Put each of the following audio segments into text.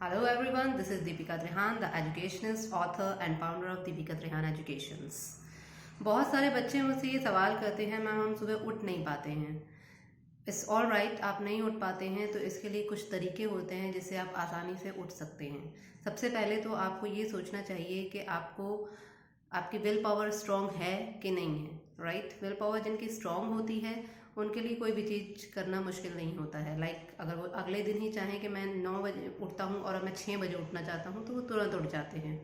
Hello everyone, this is Deepika Trehan, the educationist, author and founder of Deepika Trehan Educations. बहुत सारे बच्चे मुझसे ये सवाल करते हैं मैम हम सुबह उठ नहीं पाते हैं। इट्स ऑल राइट, आप नहीं उठ पाते हैं तो इसके लिए कुछ तरीके होते हैं जिससे आप आसानी से उठ सकते हैं। सबसे पहले तो आपको ये सोचना चाहिए कि आपकी विल पावर स्ट्रांग है कि नहीं है। राइट, विल पावर जिनकी स्ट्रांग होती है उनके लिए कोई भी चीज़ करना मुश्किल नहीं होता है। अगर वो अगले दिन ही चाहें कि मैं 9 बजे उठता हूँ और अब मैं 6 बजे उठना चाहता हूँ तो वो तुरंत उठ जाते हैं।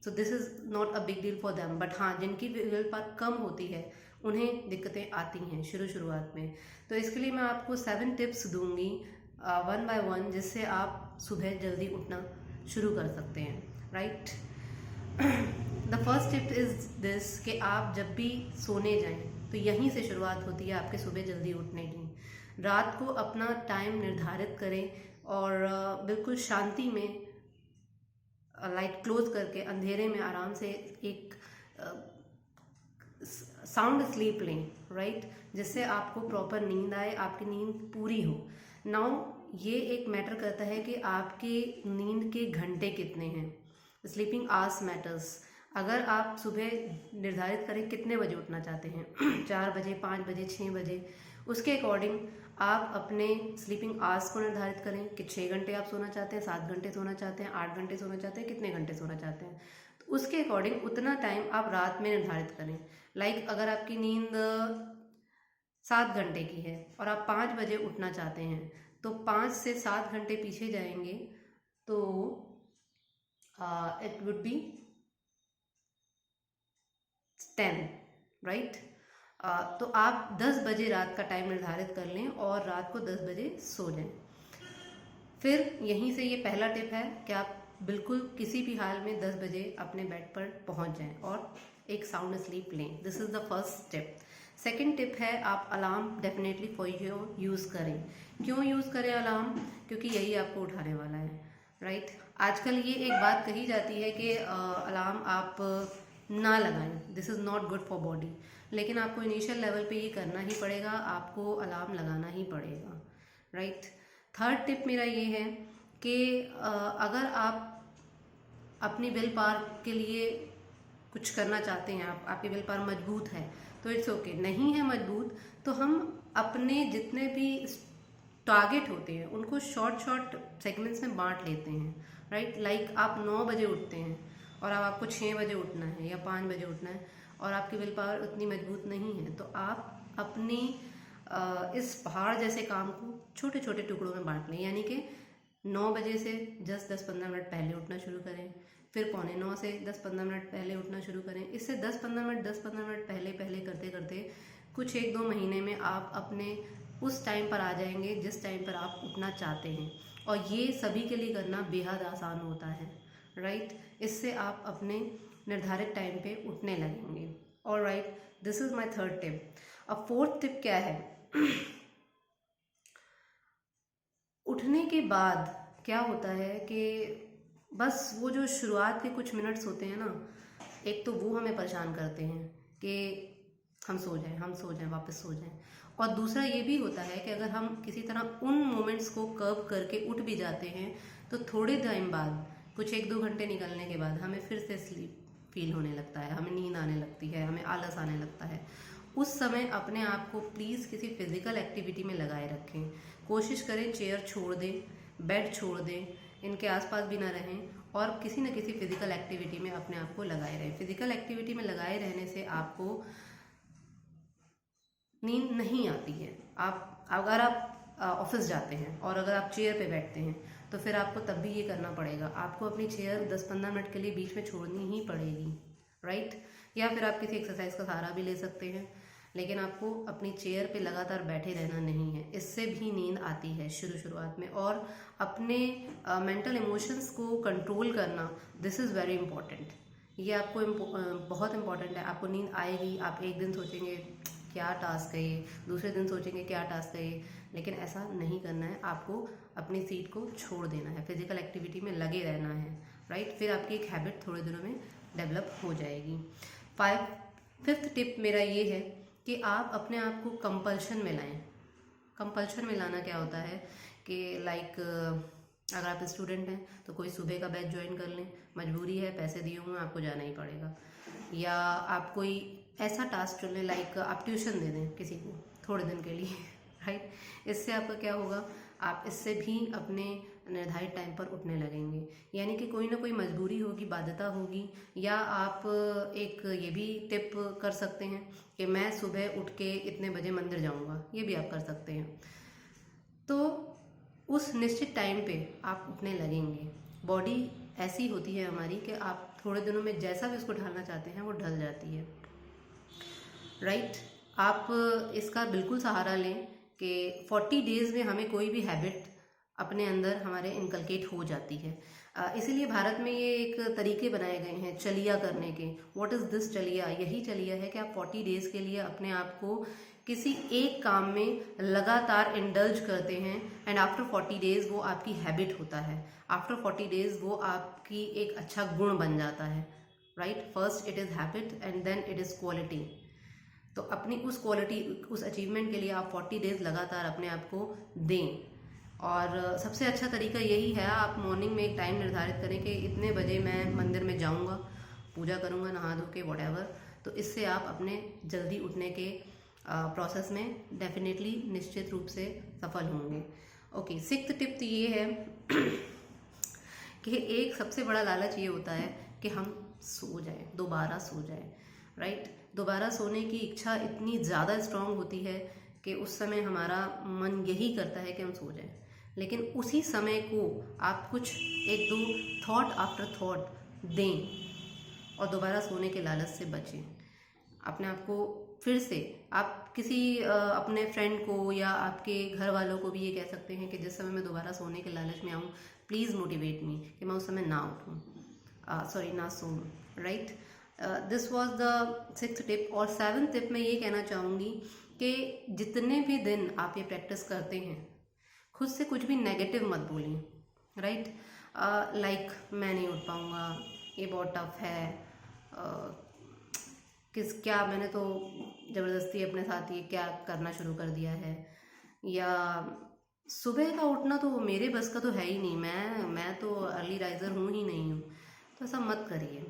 So this is not a big deal for them. But हाँ, जिनकी विल पावर कम होती है उन्हें दिक्कतें आती हैं शुरुआत में। तो इसके लिए मैं आपको 7 टिप्स दूंगी वन बाय वन, जिससे आप सुबह जल्दी उठना शुरू कर सकते हैं। Right, the first tip is this कि आप जब भी सोने जाएं तो यहीं से शुरुआत होती है आपके सुबह जल्दी उठने की। रात को अपना टाइम निर्धारित करें और बिल्कुल शांति में लाइट क्लोज करके अंधेरे में आराम से एक साउंड स्लीप लें। राइट, जिससे आपको प्रॉपर नींद आए, आपकी नींद पूरी हो। नाउ ये एक मैटर करता है कि आपके नींद के घंटे कितने हैं। Sleeping hours matters. अगर आप सुबह निर्धारित करें कितने बजे उठना चाहते हैं 4 बजे, 5 बजे, 6 बजे, उसके अकॉर्डिंग आप अपने स्लीपिंग आवर्स को निर्धारित करें कि 6 घंटे आप सोना चाहते हैं, 7 घंटे सोना चाहते हैं, 8 घंटे सोना चाहते हैं, कितने घंटे सोना चाहते हैं। तो उसके अकॉर्डिंग उतना टाइम आप रात में निर्धारित करें। अगर आपकी नींद 7 घंटे की है और आप 5 बजे उठना चाहते हैं तो 5 से 7 घंटे पीछे जाएंगे तो इट वुड बी 10। राइट, तो आप 10 बजे रात का टाइम निर्धारित कर लें और रात को 10 बजे सो जाएं। फिर यहीं से ये पहला टिप है कि आप बिल्कुल किसी भी हाल में 10 बजे अपने बेड पर पहुंच जाएं और एक साउंड स्लीप लें। This is the first tip. Second tip है आप alarm definitely for your use करें। क्यों यूज़ करें अलार्म? क्योंकि यही आपको उठाने वाला है। राइट, आजकल ये एक बात कही जाती है कि अलार्म आप ना लगाएं, this is not good for body. लेकिन आपको इनिशियल लेवल पे ये करना ही पड़ेगा, आपको अलार्म लगाना ही पड़ेगा। राइट, थर्ड टिप मेरा ये है कि अगर आप अपनी विल पावर के लिए कुछ करना चाहते हैं, आपकी विल पावर मजबूत है तो इट्स ओके। नहीं है मजबूत तो हम अपने जितने भी टारगेट होते हैं उनको शॉर्ट सेगमेंट्स में बांट लेते हैं। राइट, आप 9 बजे उठते हैं और अब आपको 6 बजे उठना है या 5 बजे उठना है और आपकी विल पावर उतनी मजबूत नहीं है, तो आप अपनी इस पहाड़ जैसे काम को छोटे छोटे टुकड़ों में बांट लें। यानी कि 9 बजे से 10-15 मिनट पहले उठना शुरू करें, फिर 8:45 से 10-15 मिनट पहले उठना शुरू करें। इससे 10-15 मिनट पहले पहले करते करते कुछ 1-2 महीने में आप अपने उस टाइम पर आ जाएंगे जिस टाइम पर आप उठना चाहते हैं। और ये सभी के लिए करना बेहद आसान होता है। राइट, इससे आप अपने निर्धारित टाइम पे उठने लगेंगे। और right, this is my third tip. अब फोर्थ टिप क्या है? उठने के बाद क्या होता है कि बस वो जो शुरुआत के कुछ मिनट्स होते हैं ना, एक तो वो हमें परेशान करते हैं कि हम सो जाएं, वापस सो जाएं। और दूसरा ये भी होता है कि अगर हम किसी तरह उन मोमेंट्स को कर्व करके उठ भी जाते हैं तो थोड़े टाइम बाद, कुछ 1-2 घंटे निकलने के बाद हमें फिर से स्लीप फील होने लगता है, हमें नींद आने लगती है, हमें आलस आने लगता है। उस समय अपने आप को प्लीज़ किसी फिजिकल एक्टिविटी में लगाए रखें। कोशिश करें चेयर छोड़ दें, बेड छोड़ दें, इनके आसपास भी ना रहें और किसी न किसी फिजिकल एक्टिविटी में अपने आप को लगाए रहें। फिजिकल एक्टिविटी में लगाए रहने से आपको नींद नहीं आती है। अगर आप ऑफिस जाते हैं और अगर आप चेयर पे बैठते हैं तो फिर आपको तब भी ये करना पड़ेगा, आपको अपनी चेयर 10-15 मिनट के लिए बीच में छोड़नी ही पड़ेगी। राइट, या फिर आप किसी एक्सरसाइज का सहारा भी ले सकते हैं, लेकिन आपको अपनी चेयर पे लगातार बैठे रहना नहीं है। इससे भी नींद आती है शुरुआत में। और अपने मेंटल इमोशंस को कंट्रोल करना, दिस इज़ वेरी इंपॉर्टेंट। ये आपको बहुत इंपॉर्टेंट है। आपको नींद आएगी, आप एक दिन सोचेंगे क्या टास्क है ये, दूसरे दिन सोचेंगे क्या टास्क है ये, लेकिन ऐसा नहीं करना है। आपको अपनी सीट को छोड़ देना है, फिजिकल एक्टिविटी में लगे रहना है। राइट, फिर आपकी एक हैबिट थोड़े दिनों में डेवलप हो जाएगी। फिफ्थ टिप मेरा ये है कि आप अपने आप को कंपल्शन में लाएं। कंपल्शन में लाना क्या होता है कि अगर आप स्टूडेंट हैं तो कोई सुबह का बैच ज्वाइन कर लें, मजबूरी है, पैसे दिए हुए हैं, आपको जाना ही पड़ेगा। या आप कोई ऐसा टास्क चुन लें, लाइक आप ट्यूशन दे दें किसी को थोड़े दिन के लिए राइट। इससे आपका क्या होगा, आप इससे भी अपने निर्धारित टाइम पर उठने लगेंगे। यानी कि कोई ना कोई मजबूरी होगी, बाध्यता होगी। या आप एक ये भी टिप कर सकते हैं कि मैं सुबह उठ के इतने बजे मंदिर जाऊंगा, ये भी आप कर सकते हैं। तो उस निश्चित टाइम पे आप उठने लगेंगे। बॉडी ऐसी होती है हमारी कि आप थोड़े दिनों में जैसा भी उसको ढालना चाहते हैं वो ढल जाती है, राइट। आप इसका बिल्कुल सहारा लें कि 40 डेज में हमें कोई भी हैबिट अपने अंदर हमारे इनकलकेट हो जाती है। इसीलिए भारत में ये एक तरीके बनाए गए हैं चलिया करने के। व्हाट इज़ दिस चलिया? यही चलिया है कि आप 40 डेज के लिए अपने आप को किसी एक काम में लगातार इंडल्ज करते हैं एंड आफ्टर 40 डेज वो आपकी हैबिट होता है। आफ्टर 40 डेज वो आपकी एक अच्छा गुण बन जाता है, right. First it is habit and then it is quality. तो अपनी उस क्वालिटी, उस अचीवमेंट के लिए आप 40 डेज लगातार अपने आप को दें। और सबसे अच्छा तरीका यही है, आप मॉर्निंग में एक टाइम निर्धारित करें कि इतने बजे मैं मंदिर में जाऊंगा, पूजा करूंगा, नहा धो के व्हाटएवर। तो इससे आप अपने जल्दी उठने के प्रोसेस में डेफिनेटली निश्चित रूप से सफल होंगे। ओके, 6th टिप तो ये है कि एक सबसे बड़ा लालच ये होता है कि हम सो जाएं, दोबारा सो जाएं, राइट। दोबारा सोने की इच्छा इतनी ज़्यादा स्ट्रांग होती है कि उस समय हमारा मन यही करता है कि हम सो जाएं। लेकिन उसी समय को आप कुछ एक दो थॉट आफ्टर थॉट दें और दोबारा सोने के लालच से बचें। अपने आप को फिर से आप किसी अपने फ्रेंड को या आपके घर वालों को भी ये कह सकते हैं कि जिस समय मैं दोबारा सोने के लालच में आऊँ, प्लीज़ मोटिवेट मी कि मैं उस समय ना उठूँ, ना सोऊं, right. This was the 6th tip. और 7th टिप मैं ये कहना चाहूँगी कि जितने भी दिन आप ये प्रैक्टिस करते हैं, खुद से कुछ भी नेगेटिव मत बोलें, राइट। लाइक मैं नहीं उठ पाऊँगा, ये बहुत टफ है, क्या मैंने तो ज़बरदस्ती अपने साथ ये क्या करना शुरू कर दिया है, या सुबह का उठना तो मेरे बस का तो है ही नहीं, मैं तो अर्ली राइजर हूँ ही नहीं हूँ। तो ऐसा मत करिए।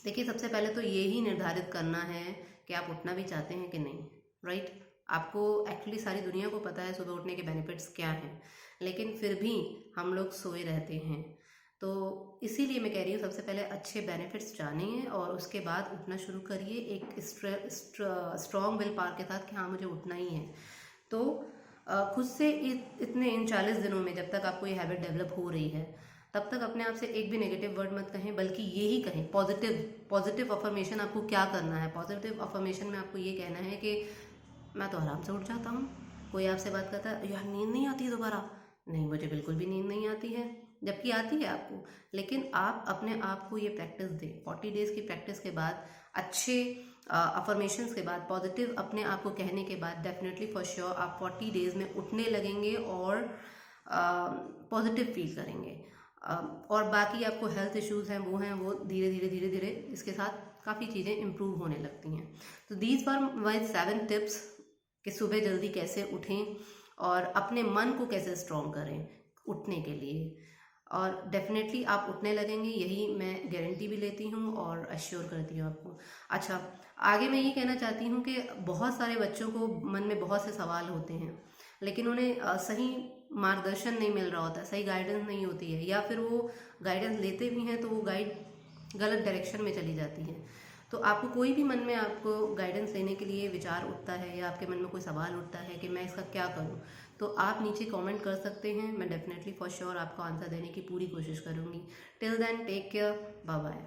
देखिए, सबसे पहले तो ये ही निर्धारित करना है कि आप उठना भी चाहते हैं कि नहीं, राइट। आपको एक्चुअली सारी दुनिया को पता है सुबह उठने के बेनिफिट्स क्या हैं, लेकिन फिर भी हम लोग सोए रहते हैं। तो इसीलिए मैं कह रही हूँ, सबसे पहले अच्छे बेनिफिट्स जानिए और उसके बाद उठना शुरू करिए एक स्ट्रॉन्ग विल पावर के साथ कि हाँ मुझे उठना ही है। तो खुद से इतने इन 40 दिनों में जब तक आपको ये हैबिट डेवलप हो रही है, तब तक अपने आप से एक भी नेगेटिव वर्ड मत कहें, बल्कि यही कहें पॉजिटिव अफर्मेशन। आपको क्या करना है, पॉजिटिव अफर्मेशन में आपको ये कहना है कि मैं तो आराम से उठ जाता हूँ। कोई आपसे बात करता है, यार नींद नहीं आती दोबारा, नहीं मुझे बिल्कुल भी नींद नहीं आती है, जबकि आती है आपको। लेकिन आप अपने आप को ये प्रैक्टिस दें। 40 डेज की प्रैक्टिस के बाद, अच्छे अफर्मेशंस के बाद, पॉजिटिव अपने आप को कहने के बाद, डेफिनेटली फॉर श्योर आप 40 डेज में उठने लगेंगे और पॉजिटिव फील करेंगे। और बाकी आपको हेल्थ इश्यूज़ हैं वो धीरे धीरे इसके साथ काफ़ी चीज़ें इम्प्रूव होने लगती हैं। तो दीज वर माय 7 टिप्स कि सुबह जल्दी कैसे उठें और अपने मन को कैसे स्ट्रॉन्ग करें उठने के लिए। और डेफिनेटली आप उठने लगेंगे, यही मैं गारंटी भी लेती हूँ और अश्योर करती हूँ आपको। अच्छा, आगे मैं ये कहना चाहती हूँ कि बहुत सारे बच्चों को मन में बहुत से सवाल होते हैं, लेकिन उन्हें सही मार्गदर्शन नहीं मिल रहा होता है, सही गाइडेंस नहीं होती है, या फिर वो गाइडेंस लेते भी हैं तो वो गाइड गलत डायरेक्शन में चली जाती है। तो आपको कोई भी मन में आपको गाइडेंस लेने के लिए विचार उठता है या आपके मन में कोई सवाल उठता है कि मैं इसका क्या करूं, तो आप नीचे कमेंट कर सकते हैं। मैं डेफिनेटली फॉर श्योर आपको आंसर देने की पूरी कोशिश करूंगी। Till then take care, bye bye.